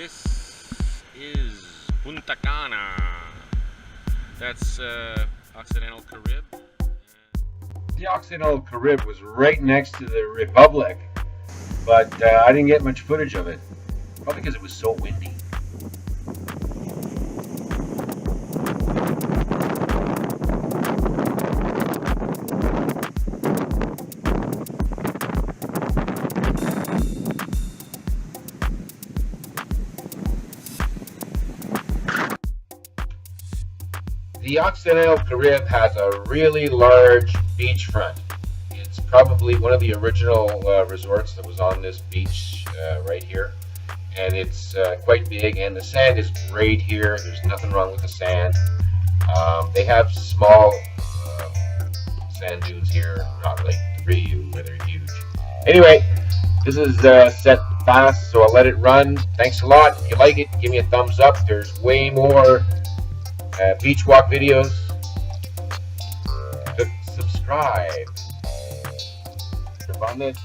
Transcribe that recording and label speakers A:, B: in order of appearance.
A: This is Punta Cana. That's Occidental Caribe.
B: The Occidental Caribe was right next to the Republic, but I didn't get much footage of it, probably because it was so windy. The Occidental Caribe has a really large beachfront. It's probably one of the original resorts that was on this beach right here. And it's quite big, and the sand is great here. There's nothing wrong with the sand. They have small sand dunes here, not like the Rio where they're huge. Anyway, this is set fast, so I'll let it run. Thanks a lot. If you like it, give me a thumbs up. There's way more beach walk videos. Subscribe. Click on this.